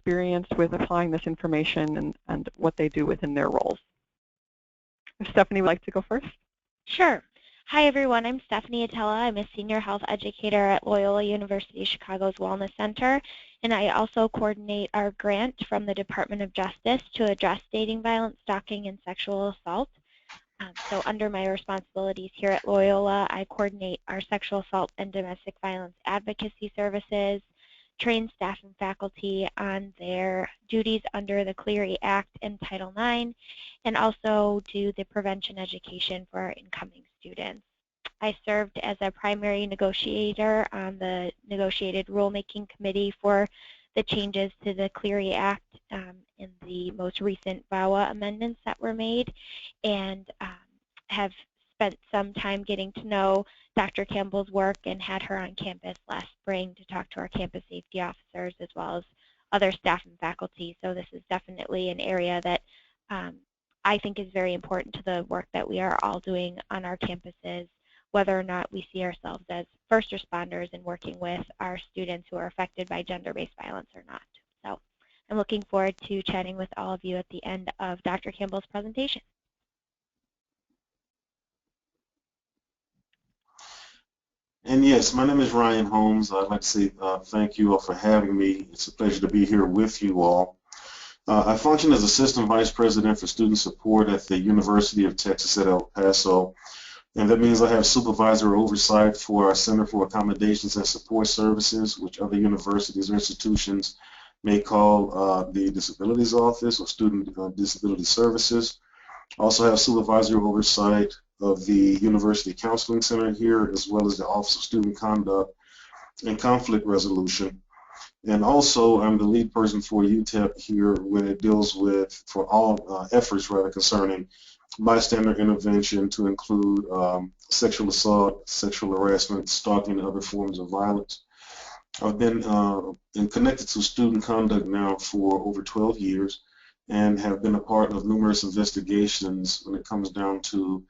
experience with applying this information and what they do within their roles. If Stephanie would like to go first. Sure. Hi, everyone. I'm Stephanie Atella. I'm a senior health educator at Loyola University Chicago's Wellness Center, and I also coordinate our grant from the Department of Justice to address dating violence, stalking, and sexual assault. So under my responsibilities here at Loyola, I coordinate our sexual assault and domestic violence advocacy services, train staff and faculty on their duties under the Clery Act and Title IX, and also do the prevention education for our incoming students. I served as a primary negotiator on the negotiated rulemaking committee for the changes to the Clery Act in the most recent VAWA amendments that were made, and have spent some time getting to know Dr. Campbell's work and had her on campus last spring to talk to our campus safety officers as well as other staff and faculty. So this is definitely an area that I think is very important to the work that we are all doing on our campuses, whether or not we see ourselves as first responders and working with our students who are affected by gender-based violence or not. So I'm looking forward to chatting with all of you at the end of Dr. Campbell's presentation. And yes, my name is Ryan Holmes. I'd like to say thank you all for having me. It's a pleasure to be here with you all. I function as Assistant Vice President for Student Support at the University of Texas at El Paso. And that means I have supervisory oversight for our Center for Accommodations and Support Services, which other universities or institutions may call the Disabilities Office or Student Disability Services. I also have supervisory oversight of the University Counseling Center here, as well as the Office of Student Conduct and Conflict Resolution. And also, I'm the lead person for UTEP here when it deals with, for all efforts rather, concerning bystander intervention to include sexual assault, sexual harassment, stalking, and other forms of violence. I've been connected to student conduct now for over 12 years and have been a part of numerous investigations when it comes down to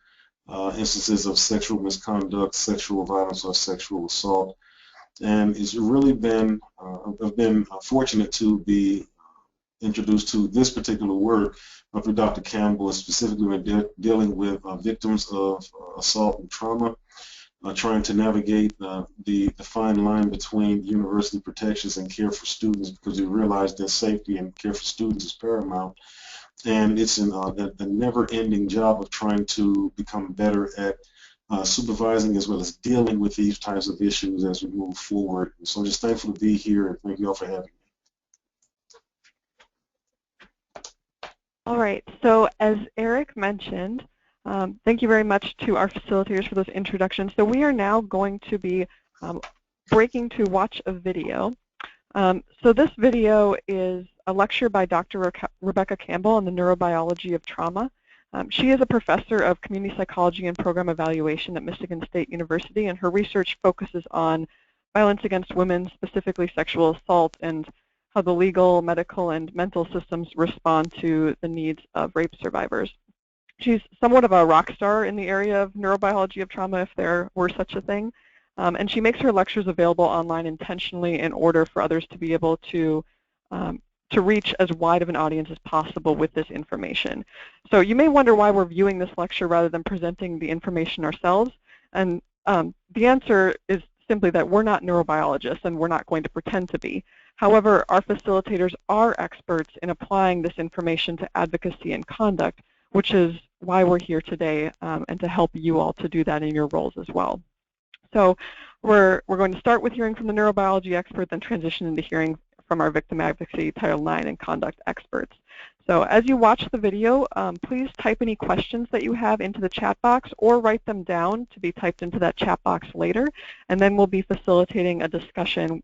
instances of sexual misconduct, sexual violence, or sexual assault. And it's really been, I've been fortunate to be introduced to this particular work through Dr. Campbell, specifically when dealing with victims of assault and trauma, trying to navigate the fine line between university protections and care for students, because we realize that safety and care for students is paramount. And it's a never-ending job of trying to become better at supervising as well as dealing with these types of issues as we move forward. So I'm just thankful to be here, and thank you all for having me. All right, so as Eric mentioned, thank you very much to our facilitators for those introductions. So we are now going to be breaking to watch a video. So this video is a lecture by Dr. Rebecca Campbell on the neurobiology of trauma. She is a professor of community psychology and program evaluation at Michigan State University, and her research focuses on violence against women, specifically sexual assault, and how the legal, medical, and mental systems respond to the needs of rape survivors. She's somewhat of a rock star in the area of neurobiology of trauma, if there were such a thing, and she makes her lectures available online intentionally in order for others to be able to reach as wide of an audience as possible with this information. So you may wonder why we're viewing this lecture rather than presenting the information ourselves, and the answer is simply that we're not neurobiologists and we're not going to pretend to be. However, our facilitators are experts in applying this information to advocacy and conduct, which is why we're here today, and to help you all to do that in your roles as well. So we're going to start with hearing from the neurobiology expert, then transition into hearing from our victim advocacy, Title IX, and conduct experts. So as you watch the video, please type any questions that you have into the chat box or write them down to be typed into that chat box later, and then we'll be facilitating a discussion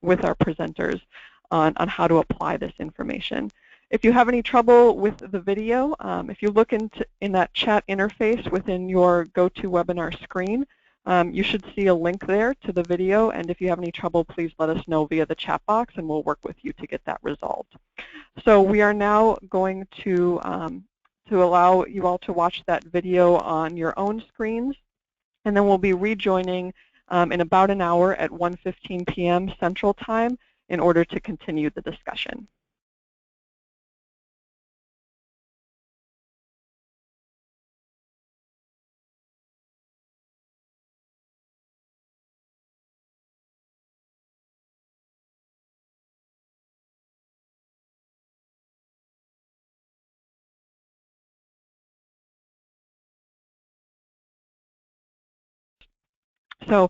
with our presenters on how to apply this information. If you have any trouble with the video, if you look in that chat interface within your GoToWebinar screen, you should see a link there to the video, and if you have any trouble, please let us know via the chat box and we'll work with you to get that resolved. So we are now going to allow you all to watch that video on your own screens, and then we'll be rejoining in about an hour at 1:15 p.m. Central Time in order to continue the discussion. So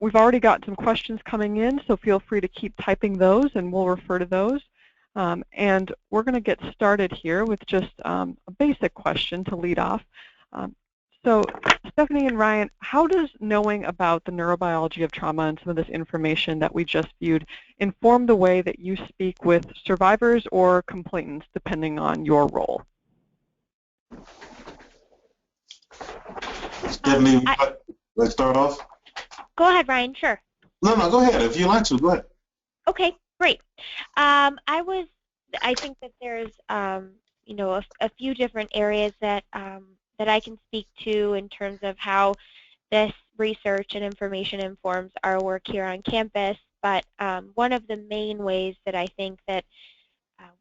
we've already got some questions coming in, so feel free to keep typing those and we'll refer to those. And we're going to get started here with just a basic question to lead off. So Stephanie and Ryan, how does knowing about the neurobiology of trauma and some of this information that we just viewed inform the way that you speak with survivors or complainants, depending on your role? Stephanie, let's start off. Go ahead, Ryan. Sure. No, go ahead. If you like to, go ahead. Okay, great. I think that there's, you know, a few different areas that that I can speak to in terms of how this research and information informs our work here on campus. But one of the main ways that I think that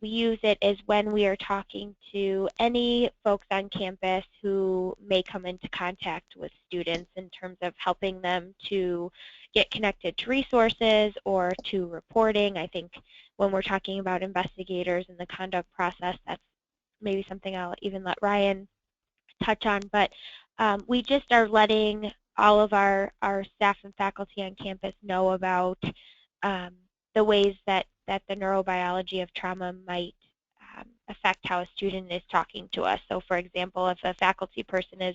we use it is when we are talking to any folks on campus who may come into contact with students in terms of helping them to get connected to resources or to reporting. I think when we're talking about investigators and the conduct process, that's maybe something I'll even let Ryan touch on. But we just are letting all of our staff and faculty on campus know about the ways that the neurobiology of trauma might affect how a student is talking to us. So for example, if a faculty person is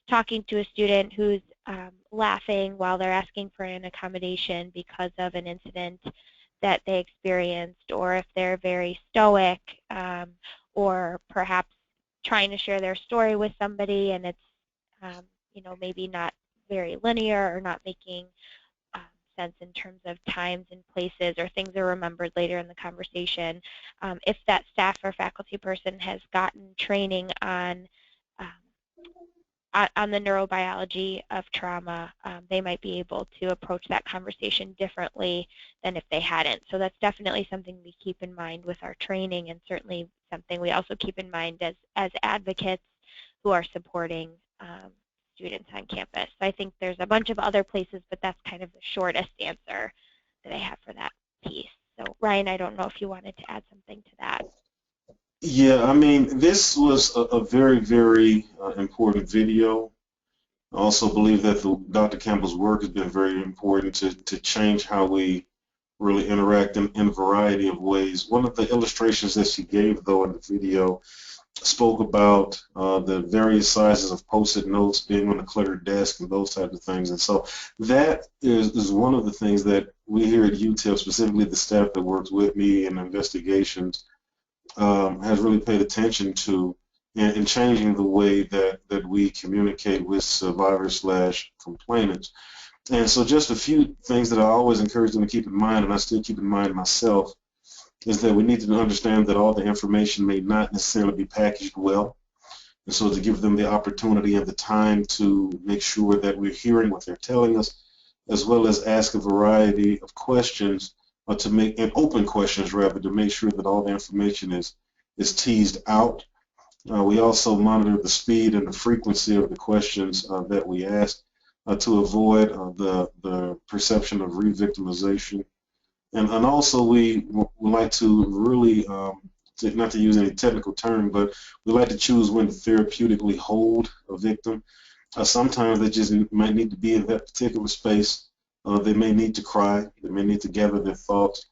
talking to a student who's laughing while they're asking for an accommodation because of an incident that they experienced, or if they're very stoic, or perhaps trying to share their story with somebody and it's you know, maybe not very linear or not making sense in terms of times and places, or things are remembered later in the conversation. If that staff or faculty person has gotten training on the neurobiology of trauma, they might be able to approach that conversation differently than if they hadn't. So that's definitely something we keep in mind with our training, and certainly something we also keep in mind as advocates who are supporting students on campus. So I think there's a bunch of other places, but that's kind of the shortest answer that I have for that piece. So Ryan, I don't know if you wanted to add something to that. Yeah, I mean, this was a very, very important video. I also believe that Dr. Campbell's work has been very important to change how we really interact in a variety of ways. One of the illustrations that she gave, though, in the video spoke about the various sizes of Post-it notes being on a cluttered desk and those types of things. And so that is one of the things that we here at UTEP, specifically the staff that works with me in investigations, has really paid attention to in changing the way that we communicate with survivors/complainants. And so just a few things that I always encourage them to keep in mind, and I still keep in mind myself, is that we need to understand that all the information may not necessarily be packaged well. And so to give them the opportunity and the time to make sure that we're hearing what they're telling us, as well as ask a variety of questions, or to make, and open questions rather, to make sure that all the information is teased out. We also monitor the speed and the frequency of the questions that we ask to avoid the perception of re-victimization. And also we like to really, not to use any technical term, but we like to choose when to therapeutically hold a victim. Sometimes they just might need to be in that particular space. They may need to cry. They may need to gather their thoughts.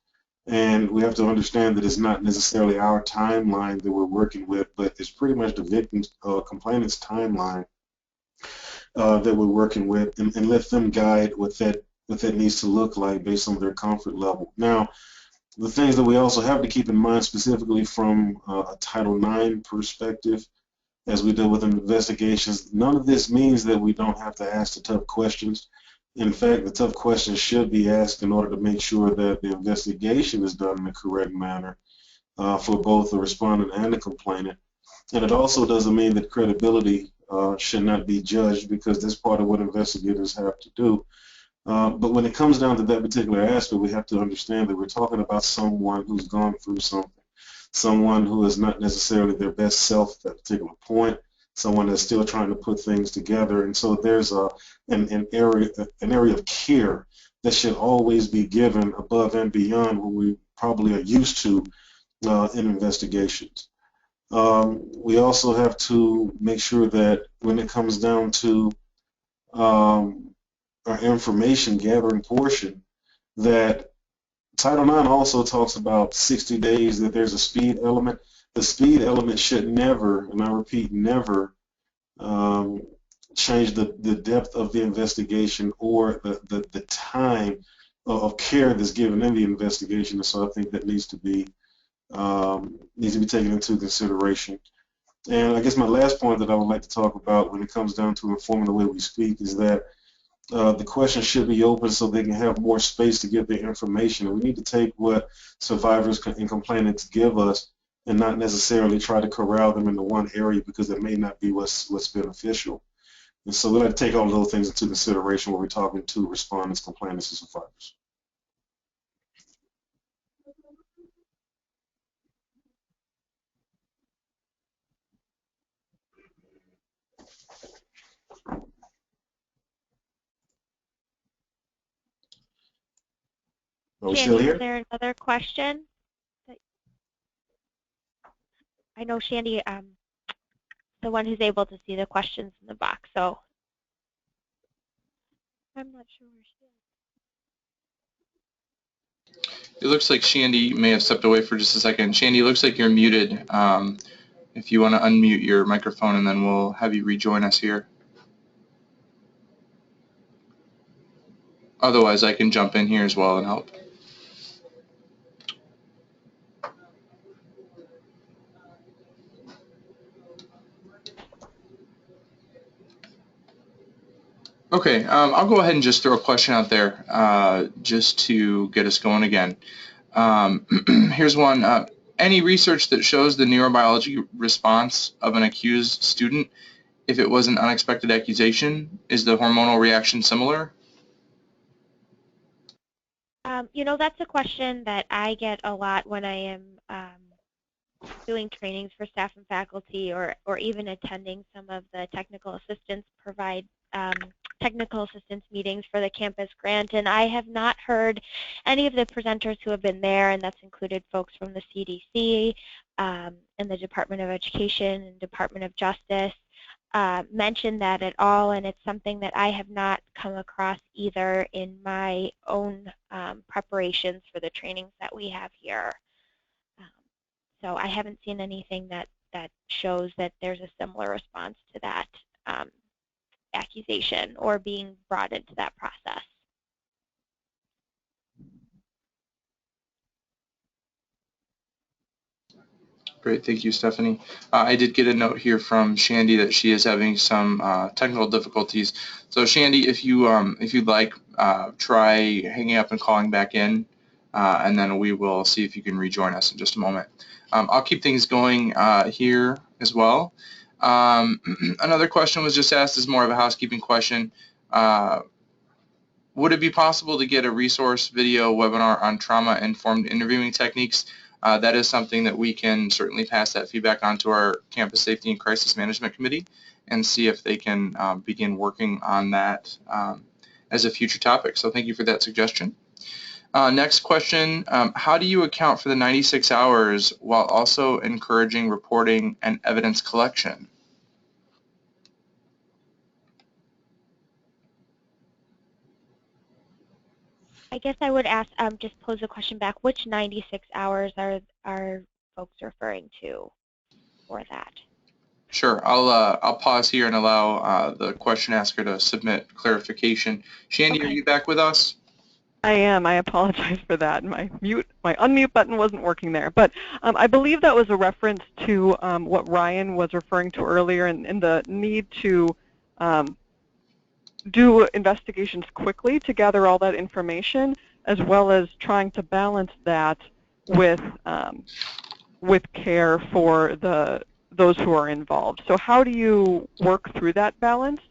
And we have to understand that it's not necessarily our timeline that we're working with, but it's pretty much the victim's, complainant's timeline that we're working with, and let them guide what that needs to look like based on their comfort level. Now, the things that we also have to keep in mind, specifically from a Title IX perspective, as we deal with investigations, none of this means that we don't have to ask the tough questions. In fact, the tough questions should be asked in order to make sure that the investigation is done in the correct manner for both the respondent and the complainant. And it also doesn't mean that credibility should not be judged, because that's part of what investigators have to do. But when it comes down to that particular aspect, we have to understand that we're talking about someone who's gone through something, someone who is not necessarily their best self at that particular point, someone that's still trying to put things together. And so there's an area of care that should always be given above and beyond what we probably are used to in investigations. We also have to make sure that when it comes down to our information gathering portion, that Title IX also talks about 60 days, that there's a speed element. The speed element should never, and I repeat, never change the depth of the investigation or the time of care that's given in the investigation. And so I think that needs to be taken into consideration. And I guess my last point that I would like to talk about when it comes down to informing the way we speak is that the questions should be open so they can have more space to get their information. And we need to take what survivors and complainants give us and not necessarily try to corral them into one area because it may not be what's beneficial. And so we like to take all of those things into consideration when we're talking to respondents, complainants, and survivors. Are we still Shandy, here? is there another question? I know Shandy, the one who's able to see the questions in the box, so I'm not sure where she is. It looks like Shandy may have stepped away for just a second. Shandy, it looks like you're muted. If you want to unmute your microphone, and then we'll have you rejoin us here. Otherwise, I can jump in here as well and help. Okay, I'll go ahead and just throw a question out there just to get us going again. Here's one. Any research that shows the neurobiology response of an accused student if it was an unexpected accusation? Is the hormonal reaction similar? You know, that's a question that I get a lot when I am doing trainings for staff and faculty, or even attending some of the technical assistance meetings for the campus grant. And I have not heard any of the presenters who have been there, and that's included folks from the CDC and the Department of Education and Department of Justice, mention that at all, and it's something that I have not come across either in my own preparations for the trainings that we have here. So I haven't seen anything that shows that there's a similar response to that accusation or being brought into that process. Great, thank you, Stephanie. I did get a note here from Shandy that she is having some technical difficulties. So Shandy, if you'd like, try hanging up and calling back in, and then we will see if you can rejoin us in just a moment. I'll keep things going here as well. Another question was just asked, is more of a housekeeping question. Would it be possible to get a resource video webinar on trauma-informed interviewing techniques? That is something that we can certainly pass that feedback on to our Campus Safety and Crisis Management Committee and see if they can begin working on that as a future topic. So thank you for that suggestion. Next question, how do you account for the 96 hours while also encouraging reporting and evidence collection? I guess I would ask, just pose a question back, which 96 hours are folks referring to for that? Sure, I'll pause here and allow the question asker to submit clarification. Shandy, Okay. Are you back with us? I am. I apologize for that. My unmute button wasn't working there. But I believe that was a reference to what Ryan was referring to earlier, and the need to do investigations quickly to gather all that information, as well as trying to balance that with care for those who are involved. So how do you work through that balance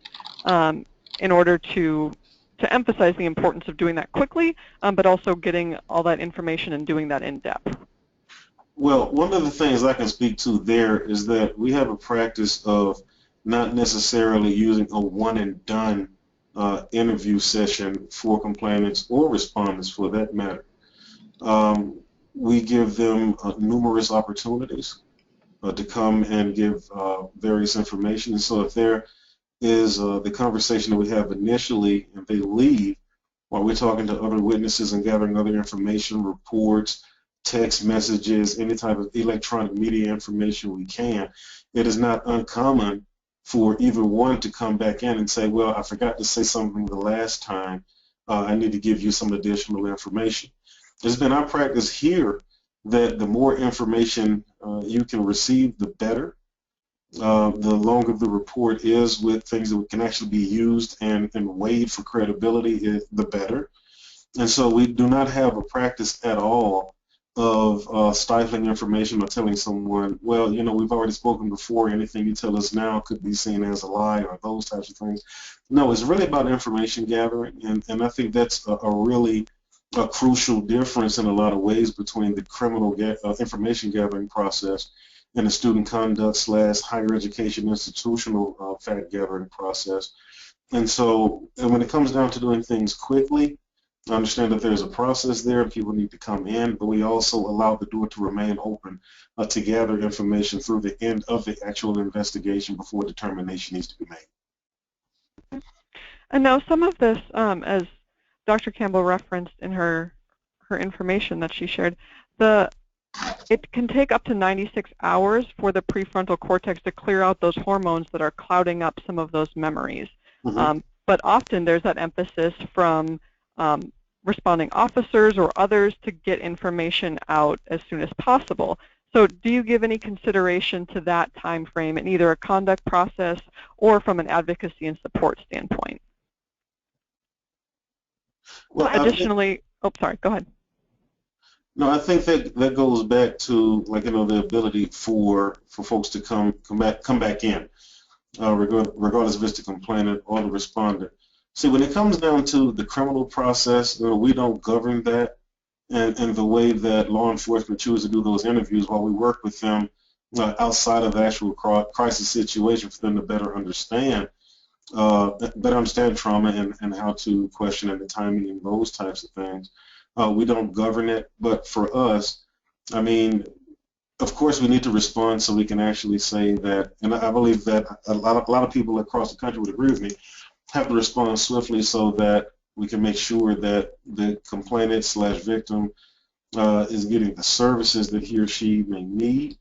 in order to to emphasize the importance of doing that quickly, but also getting all that information and doing that in depth. Well, one of the things I can speak to there is that we have a practice of not necessarily using a one and done interview session for complainants or respondents for that matter. We give them numerous opportunities to come and give various information. And so if there is the conversation that we have initially and they leave while we're talking to other witnesses and gathering other information, reports, text messages, any type of electronic media information we can, it is not uncommon for either one to come back in and say, well, I forgot to say something the last time. I need to give you some additional information. It's been our practice here that the more information you can receive, the better. The longer the report is with things that can actually be used and weighed for credibility, the better. And so we do not have a practice at all of stifling information or telling someone, well, you know, we've already spoken before, anything you tell us now could be seen as a lie or those types of things. No, it's really about information gathering, and I think that's a really crucial difference in a lot of ways between the criminal information gathering process and the student conduct / higher education institutional fact gathering process. And so when it comes down to doing things quickly, I understand that there's a process there and people need to come in, but we also allow the door to remain open to gather information through the end of the actual investigation before determination needs to be made. And now some of this, as Dr. Campbell referenced in her information that she shared, it can take up to 96 hours for the prefrontal cortex to clear out those hormones that are clouding up some of those memories. Mm-hmm. But often there's that emphasis from responding officers or others to get information out as soon as possible. So do you give any consideration to that time frame in either a conduct process or from an advocacy and support standpoint? Well, additionally, sorry, go ahead. No, I think that goes back to, like, you know, the ability for folks to come back in, regardless if it's the complainant or the respondent. See, when it comes down to the criminal process, you know, we don't govern that, and the way that law enforcement choose to do those interviews, while we work with them outside of the actual crisis situation for them to better understand trauma and how to question and the timing and those types of things. We don't govern it, but for us, I mean, of course we need to respond so we can actually say that, and I believe that a lot of people across the country would agree with me, have to respond swiftly so that we can make sure that the complainant / victim is getting the services that he or she may need,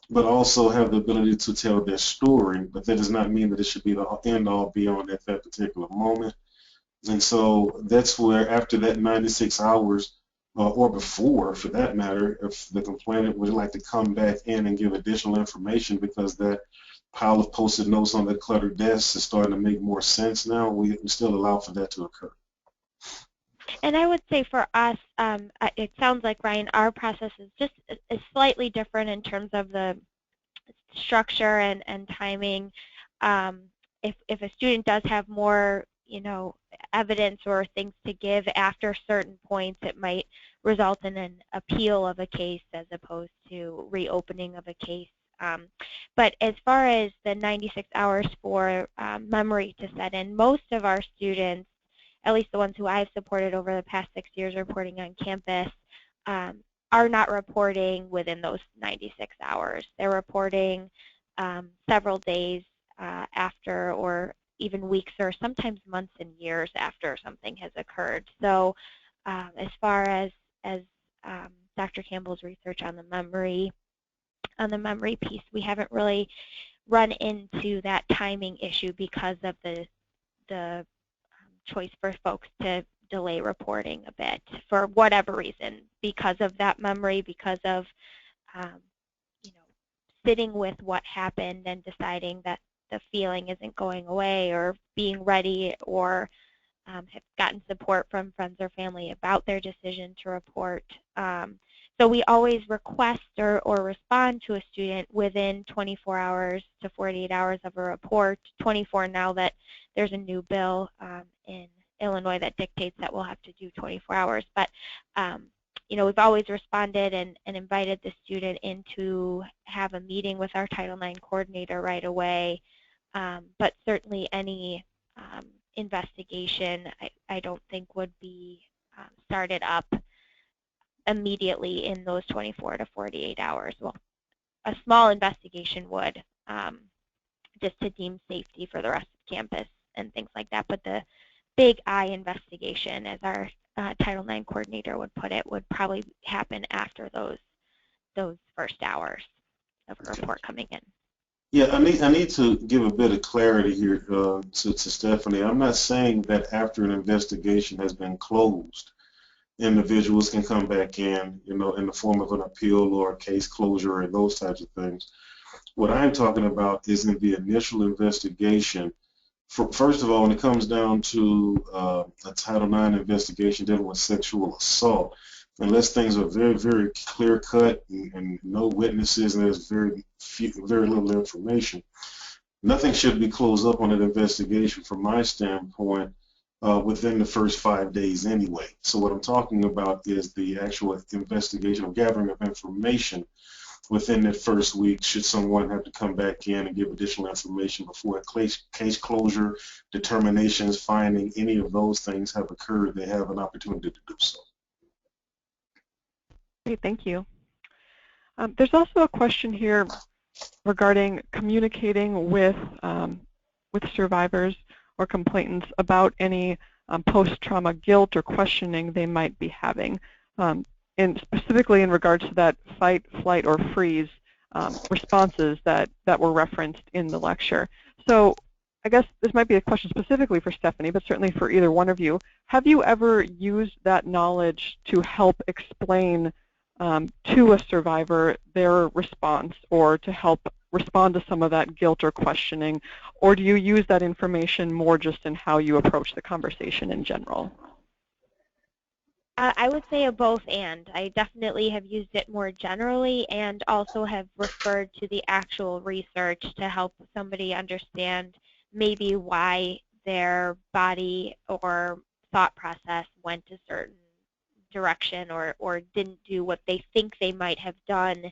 but also have the ability to tell their story. But that does not mean that it should be the end all be all at that particular moment. And so that's where, after that 96 hours, or before for that matter, if the complainant would like to come back in and give additional information because that pile of post-it notes on the cluttered desk is starting to make more sense now, we still allow for that to occur. And I would say for us, it sounds like, Ryan, our process is slightly different in terms of the structure and timing. If a student does have more, you know, evidence or things to give after certain points, it might result in an appeal of a case as opposed to reopening of a case. But as far as the 96 hours for memory to set in, most of our students, at least the ones who I've supported over the past 6 years reporting on campus, are not reporting within those 96 hours. They're reporting several days after, or even weeks or sometimes months and years after something has occurred. So as far as Dr. Campbell's research on the memory piece, we haven't really run into that timing issue because of the choice for folks to delay reporting a bit for whatever reason, because of that memory, because of you know, sitting with what happened and deciding that the feeling isn't going away, or being ready, or have gotten support from friends or family about their decision to report. So we always request or respond to a student within 24 hours to 48 hours of a report, 24 now that there's a new bill in Illinois that dictates that we'll have to do 24 hours. But you know, we've always responded and invited the student in to have a meeting with our Title IX coordinator right away. But certainly any investigation, I don't think would be started up immediately in those 24 to 48 hours. Well, a small investigation would, just to deem safety for the rest of campus and things like that. But the big eye investigation, as our Title IX coordinator would put it, would probably happen after those first hours of a report coming in. Yeah, I need to give a bit of clarity here to Stephanie. I'm not saying that after an investigation has been closed, individuals can come back in, you know, in the form of an appeal or a case closure and those types of things. What I'm talking about is in the initial investigation. First of all, when it comes down to a Title IX investigation dealing with sexual assault, unless things are very, very clear cut and no witnesses and there's very little information, nothing should be closed up on an investigation from my standpoint within the first 5 days anyway. So what I'm talking about is the actual investigation or gathering of information within that first week. Should someone have to come back in and give additional information before a case closure, determinations, finding, any of those things have occurred, they have an opportunity to do so. Great, thank you. There's also a question here regarding communicating with survivors or complainants about any post-trauma guilt or questioning they might be having, and specifically in regards to that fight, flight, or freeze responses that were referenced in the lecture. So I guess this might be a question specifically for Stephanie, but certainly for either one of you. Have you ever used that knowledge to help explain to a survivor their response, or to help respond to some of that guilt or questioning, or do you use that information more just in how you approach the conversation in general? I would say a both and. I definitely have used it more generally and also have referred to the actual research to help somebody understand maybe why their body or thought process went a certain direction or didn't do what they think they might have done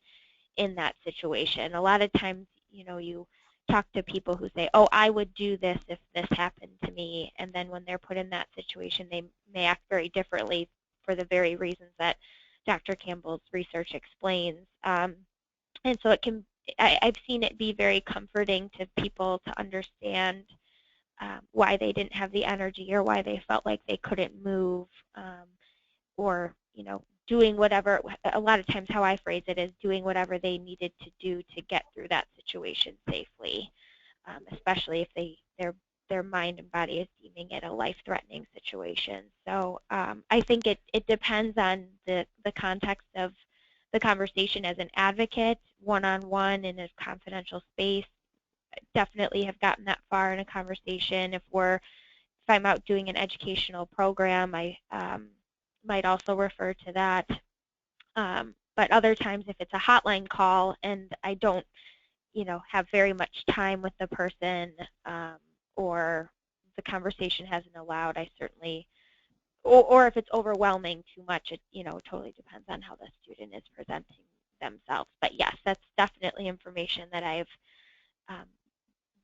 in that situation. A lot of times, you know, you talk to people who say, oh, I would do this if this happened to me, and then when they're put in that situation, they may act very differently for the very reasons that Dr. Campbell's research explains. And so it can, I've seen it be very comforting to people to understand why they didn't have the energy or why they felt like they couldn't move, or, you know, doing whatever. A lot of times how I phrase it is doing whatever they needed to do to get through that situation safely, especially if their mind and body is deeming it a life-threatening situation. So I think it depends on the context of the conversation. As an advocate, one-on-one in a confidential space, definitely have gotten that far in a conversation. If I'm out doing an educational program, I might also refer to that. But other times, if it's a hotline call and I don't, you know, have very much time with the person, or the conversation hasn't allowed, I certainly, or if it's overwhelming too much, it, you know, totally depends on how the student is presenting themselves. But yes, that's definitely information that I've been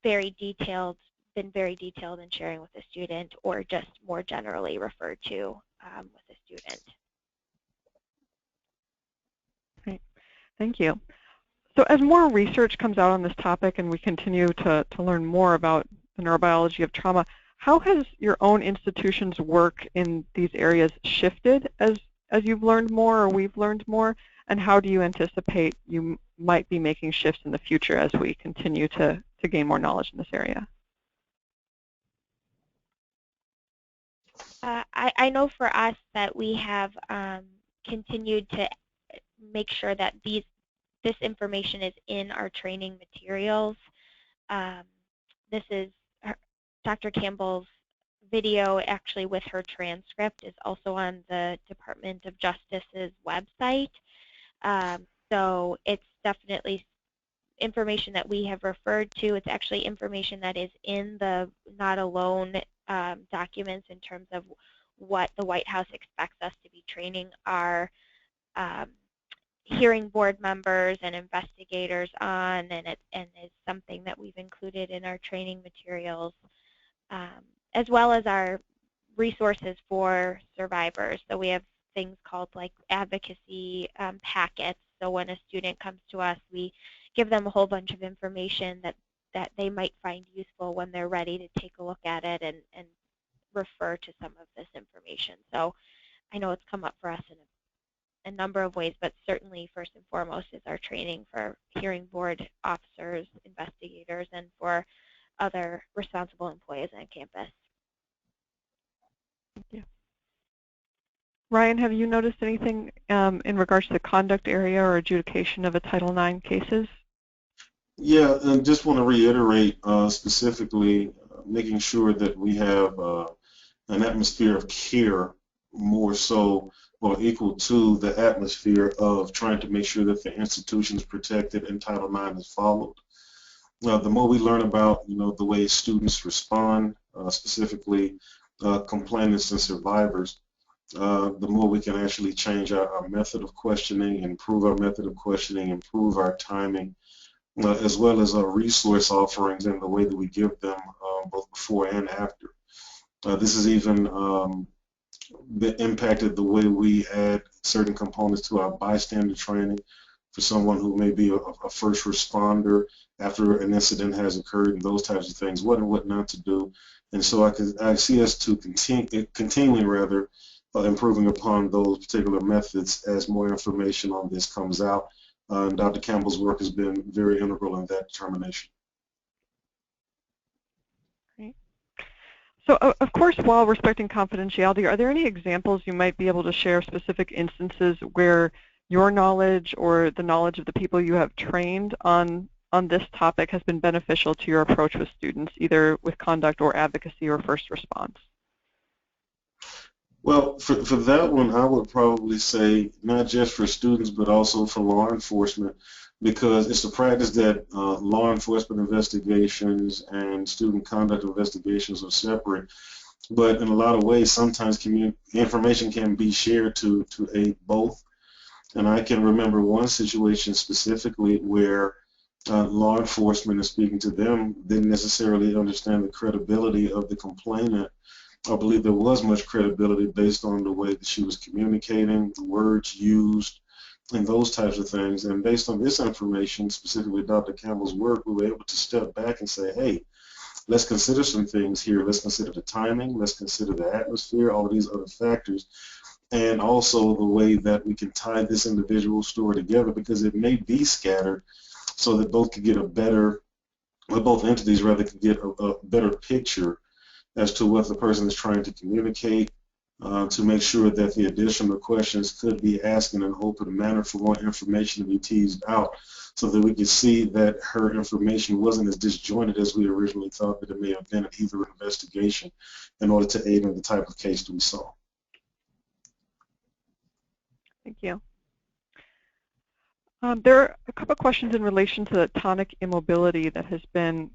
very detailed in sharing with the student, or just more generally referred to with the student. Great, thank you. So as more research comes out on this topic and we continue to learn more about the neurobiology of trauma, how has your own institution's work in these areas shifted as you've learned more or we've learned more? And how do you anticipate you might be making shifts in the future as we continue to gain more knowledge in this area? I know for us that we have continued to make sure that this information is in our training materials. This is Dr. Campbell's video, actually with her transcript, is also on the Department of Justice's website. So it's definitely information that we have referred to. It's actually information that is in the Not Alone documents in terms of what the White House expects us to be training our hearing board members and investigators on, and is something that we've included in our training materials, as well as our resources for survivors. So we have things called like advocacy packets. So when a student comes to us, we give them a whole bunch of information that they might find useful when they're ready to take a look at it and refer to some of this information. So I know it's come up for us in a number of ways, but certainly first and foremost is our training for hearing board officers, investigators, and for other responsible employees on campus. Thank you. Ryan, have you noticed anything in regards to the conduct area or adjudication of a Title IX cases? Yeah, and just want to reiterate specifically making sure that we have an atmosphere of care more so or equal to the atmosphere of trying to make sure that the institution is protected and Title IX is followed. The more we learn about, the way students respond, specifically complainants and survivors, the more we can actually change our method of questioning, improve our method of questioning, improve our timing, as well as our resource offerings and the way that we give them both before and after. This has even impacted the way we add certain components to our bystander training for someone who may be a first responder after an incident has occurred and those types of things, what and what not to do. And so I see us to continuing improving upon those particular methods as more information on this comes out. And Dr. Campbell's work has been very integral in that determination. Great. So, of course, while respecting confidentiality, are there any examples you might be able to share, specific instances where your knowledge or the knowledge of the people you have trained on this topic has been beneficial to your approach with students, either with conduct or advocacy or first response? Well, for that one, I would probably say not just for students, but also for law enforcement, because it's a practice that law enforcement investigations and student conduct investigations are separate. But in a lot of ways, sometimes information can be shared to aid both. And I can remember one situation specifically where law enforcement, is speaking to them, didn't necessarily understand the credibility of the complainant. I believe there was much credibility based on the way that she was communicating, the words used, and those types of things. And based on this information, specifically Dr. Campbell's work, we were able to step back and say, hey, let's consider some things here. Let's consider the timing. Let's consider the atmosphere, all of these other factors, and also the way that we can tie this individual story together, because it may be scattered, so that both could get both entities rather could get a better picture as to what the person is trying to communicate, to make sure that the additional questions could be asked in an open manner for more information to be teased out, so that we could see that her information wasn't as disjointed as we originally thought that it may have been in either investigation, in order to aid in the type of case that we saw. Thank you. There are a couple of questions in relation to the tonic immobility that has been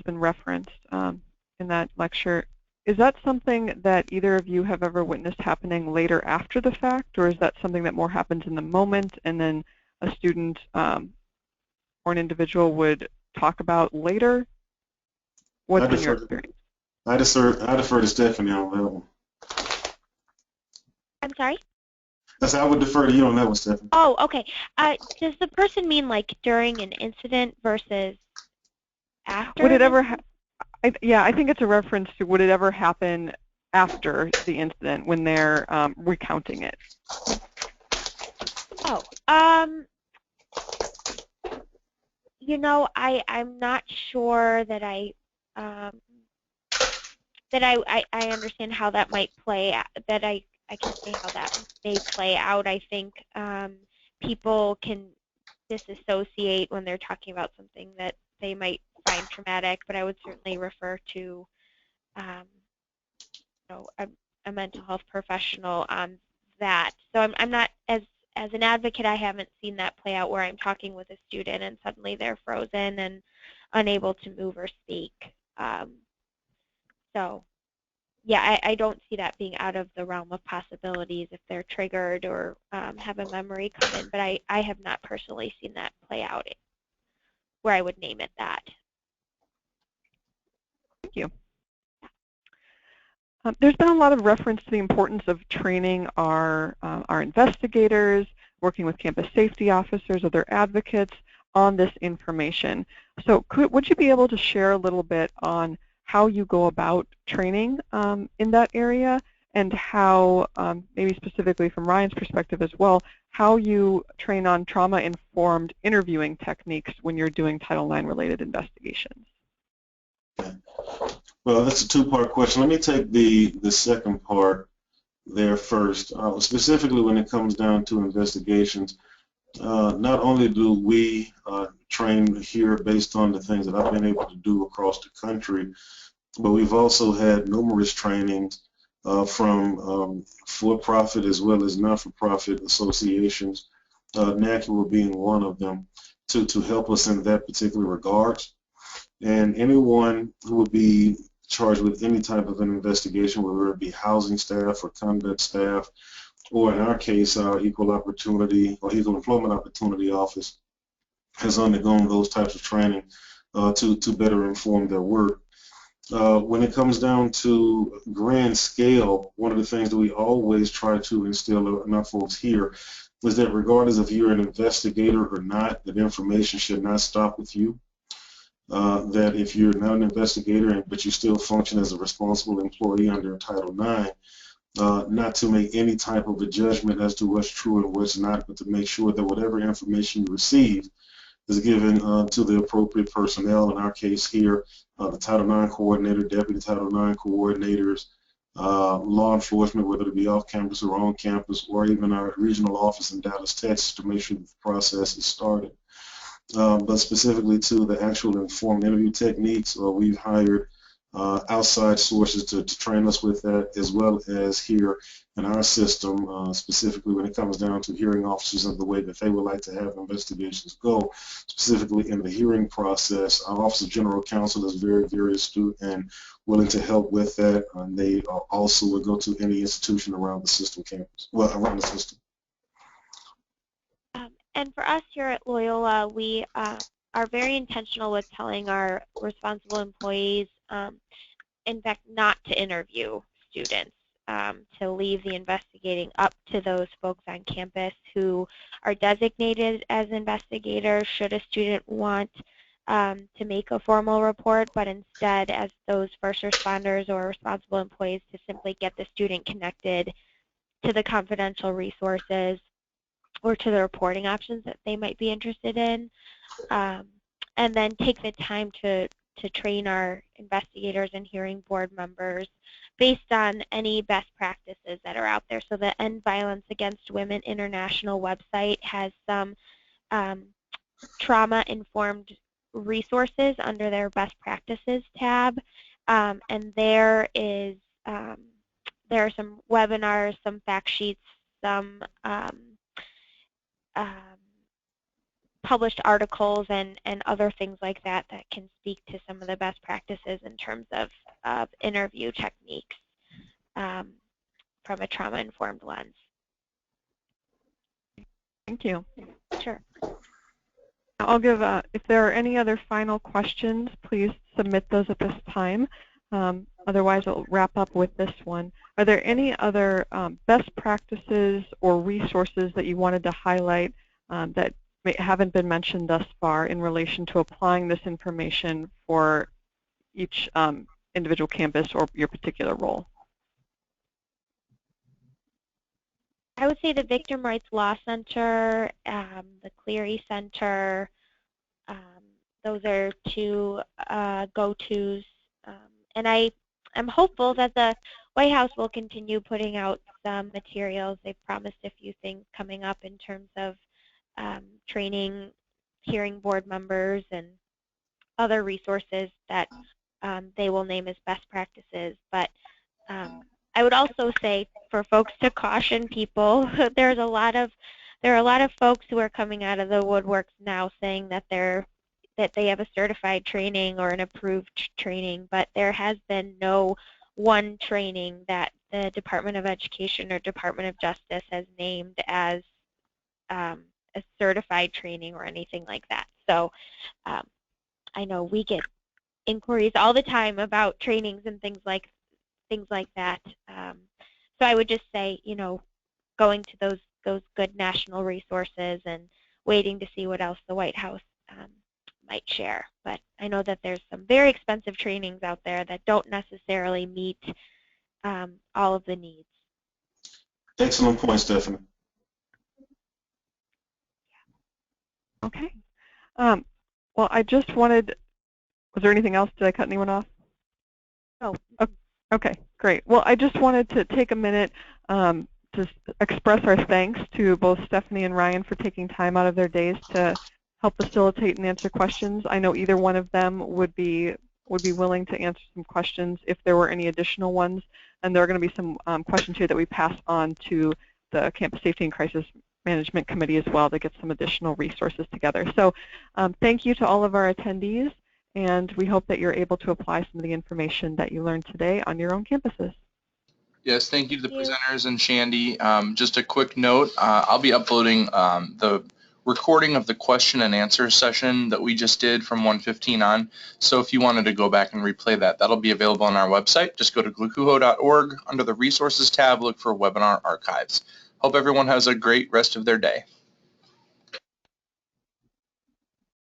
referenced in that lecture. Is that something that either of you have ever witnessed happening later after the fact, or is that something that more happens in the moment and then a student or an individual would talk about later? What's been your experience? I defer to Stephanie on that one. I'm sorry? I would defer to you on that one, Stephanie. Oh, okay. Does the person mean like during an incident versus after? Would it ever I think it's a reference to would it ever happen after the incident when they're recounting it. Oh, I'm not sure that I understand how that might play out, that I can see how that may play out. I think people can disassociate when they're talking about something that they might find traumatic, but I would certainly refer to a mental health professional on that. So I'm not, as an advocate, I haven't seen that play out where I'm talking with a student and suddenly they're frozen and unable to move or speak. So yeah, I don't see that being out of the realm of possibilities if they're triggered or have a memory come in, but I have not personally seen that play out where I would name it that. Thank you. There's been a lot of reference to the importance of training our investigators, working with campus safety officers, other advocates on this information. So would you be able to share a little bit on how you go about training in that area, and how, maybe specifically from Ryan's perspective as well, how you train on trauma-informed interviewing techniques when you're doing Title IX related investigations? Well, that's a two-part question. Let me take the second part there first. Specifically when it comes down to investigations, not only do we train here based on the things that I've been able to do across the country, but we've also had numerous trainings from for-profit as well as not-for-profit associations, NACUA being one of them, to help us in that particular regards. And anyone who would be charged with any type of an investigation, whether it be housing staff or conduct staff, or in our case, our Equal Opportunity or Equal Employment Opportunity Office, has undergone those types of training to better inform their work. When it comes down to grand scale, one of the things that we always try to instill in our folks here is that regardless if you're an investigator or not, that information should not stop with you. That if you're not an investigator but you still function as a responsible employee under Title IX, not to make any type of a judgment as to what's true and what's not, but to make sure that whatever information you receive is given to the appropriate personnel. In our case here, the Title IX coordinator, deputy Title IX coordinators, law enforcement, whether it be off campus or on campus, or even our regional office in Dallas, Texas, to make sure that the process is started. But specifically to the actual informed interview techniques, we've hired outside sources to train us with that, as well as here in our system, specifically when it comes down to hearing officers and the way that they would like to have investigations go, specifically in the hearing process. Our Office of General Counsel is very, very astute and willing to help with that. They also would go to any institution around the system campus, well, around the system. And for us here at Loyola, we are very intentional with telling our responsible employees, in fact, not to interview students, to leave the investigating up to those folks on campus who are designated as investigators should a student want to make a formal report, but instead as those first responders or responsible employees to simply get the student connected to the confidential resources or to the reporting options that they might be interested in, and then take the time to train our investigators and hearing board members based on any best practices that are out there. So the End Violence Against Women International website has some trauma-informed resources under their best practices tab, and there are some webinars, some fact sheets, some published articles and other things like that that can speak to some of the best practices in terms of interview techniques from a trauma-informed lens. Thank you. Sure. I'll give, if there are any other final questions, please submit those at this time. Otherwise, I'll wrap up with this one. Are there any other best practices or resources that you wanted to highlight that haven't been mentioned thus far in relation to applying this information for each individual campus or your particular role? I would say the Victim Rights Law Center, the Cleary Center, those are two go-tos. And I'm hopeful that the White House will continue putting out some materials. They've promised a few things coming up in terms of training hearing board members and other resources that they will name as best practices. But I would also say for folks to caution people, there are a lot of folks who are coming out of the woodworks now saying that they have a certified training or an approved training, but there has been no one training that the Department of Education or Department of Justice has named as a certified training or anything like that. So I know we get inquiries all the time about trainings and things like that. So I would just say, you know, going to those good national resources and waiting to see what else the White House might share. But I know that there's some very expensive trainings out there that don't necessarily meet all of the needs. Excellent point, Stephanie. Okay. Well, I just wanted, was there anything else? Did I cut anyone off? No. Okay, great. Well, I just wanted to take a minute to express our thanks to both Stephanie and Ryan for taking time out of their days to help facilitate and answer questions. I know either one of them would be willing to answer some questions if there were any additional ones. And there are going to be some questions here that we pass on to the Campus Safety and Crisis Management Committee as well to get some additional resources together. So thank you to all of our attendees, and we hope that you're able to apply some of the information that you learned today on your own campuses. Yes, thank you to the presenters and Shandy. Just a quick note, I'll be uploading the recording of the question and answer session that we just did from 1:15 on. So if you wanted to go back and replay that, that'll be available on our website. Just go to glucuho.org, under the resources tab, look for webinar archives. Hope everyone has a great rest of their day.